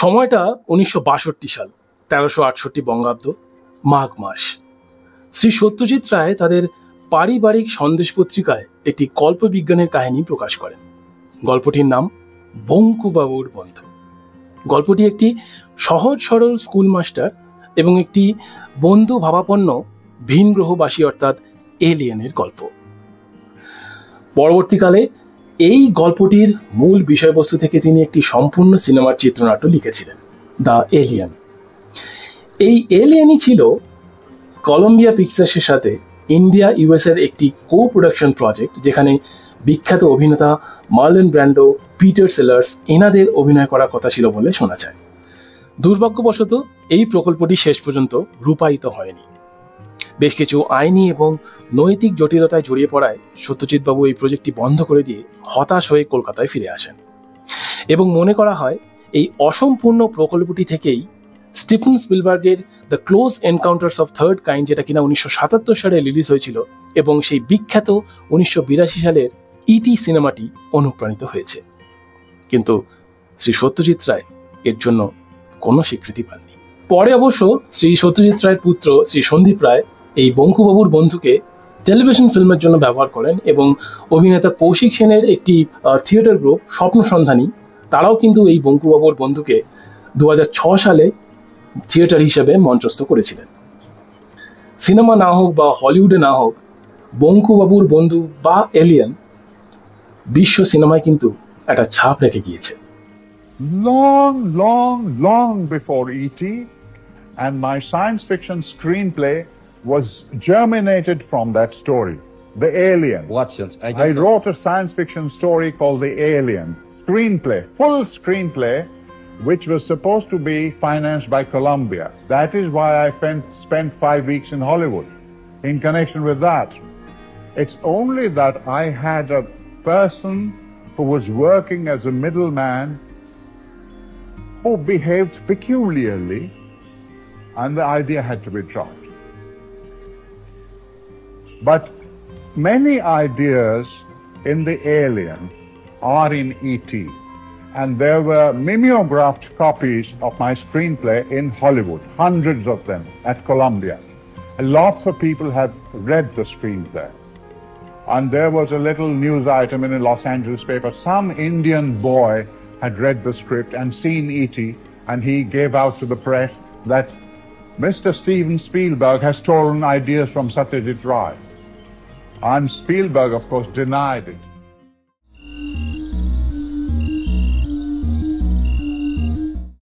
সময়টা 1962 সাল, 1368 বঙ্গাব্দ, মাঘ মাস। শ্রী সত্যজিৎ রায় তাদের পারিবারিক সন্দেশ পত্রিকায় একটি কল্পবিজ্ঞানের কাহিনী প্রকাশ করেন। গল্পটির নাম বঙ্কুবাবুর বন্ধু। গল্পটি একটি সহজ সরল স্কুল মাস্টার এবং একটি বন্ধু ভাবাপন্ন ভিন গ্রহবাসী অর্থাৎ এলিয়েনের গল্প। পরবর্তীকালে এই গল্পটির মূল বিষয়বস্তু থেকে তিনি একটি সম্পূর্ণ সিনেমার চিত্রনাট্য লিখেছিলেন, দ্য এলিয়েন। এই এলিয়েনই ছিল কলম্বিয়া পিকচার্সের সাথে ইন্ডিয়া ইউএসের একটি কো প্রোডাকশন প্রজেক্ট, যেখানে বিখ্যাত অভিনেতা মার্লন ব্র্যান্ডো, পিটার সেলার্স এনাদের অভিনয় করার কথা ছিল বলে শোনা যায়। দুর্ভাগ্যবশত এই প্রকল্পটি শেষ পর্যন্ত রূপায়িত হয়নি। বেশ কিছু আইনি এবং নৈতিক জটিলতায় জড়িয়ে পড়ায় সত্যজিৎ বাবু এই প্রজেক্টটি বন্ধ করে দিয়ে হতাশ হয়ে কলকাতায় ফিরে আসেন এবং মনে করা হয় এই অসম্পূর্ণ প্রকল্পটি থেকেই স্টিফেন স্পিলবার্গের the close encounters of third kind, যেটা কিনা 1977 সালে রিলিজ হয়েছিল, এবং সেই বিখ্যাত 1982 সালের ইটি সিনেমাটি অনুপ্রাণিত হয়েছে। কিন্তু শ্রী সত্যজিৎ রায় এর জন্য কোনো স্বীকৃতি পাননি। পরে অবশ্য শ্রী সত্যজিৎ রায়ের পুত্র শ্রী সন্দীপ রায় এই বঙ্কুবাবুর বন্ধুকে টেলিভিশন ফিল্মের জন্য ব্যবহার করেন এবং অভিনেতা কৌশিক সেনের একটি থিয়েটার গ্রুপ স্বপ্ন সন্ধানী, তারাও কিন্তু এই বঙ্কুবাবুর বন্ধুকে 2006 সালে থিয়েটার হিসেবে মঞ্চস্থ করেছিলেন। সিনেমা না হোক বা হলিউডে না হোক, বঙ্কুবাবুর বন্ধু বা এলিয়েন বিশ্ব সিনেমায় কিন্তু একটা ছাপ রেখে গিয়েছে। Long before E.T. and my science fiction screenplay was germinated from that story, The Alien. What's it? I wrote a science fiction story called The Alien. Screenplay, full screenplay, which was supposed to be financed by Columbia. That is why I spent 5 weeks in Hollywood in connection with that. It's only that I had a person who was working as a middleman who behaved peculiarly, and the idea had to be dropped. But many ideas in The Alien are in E.T., and there were mimeographed copies of my screenplay in Hollywood, hundreds of them at Columbia. And lots of people have read the screenplay. And there was a little news item in a Los Angeles paper. Some Indian boy had read the script and seen E.T., and he gave out to the press that Mr. Steven Spielberg has stolen ideas from Satyajit Ray. And Spielberg, of course, denied it.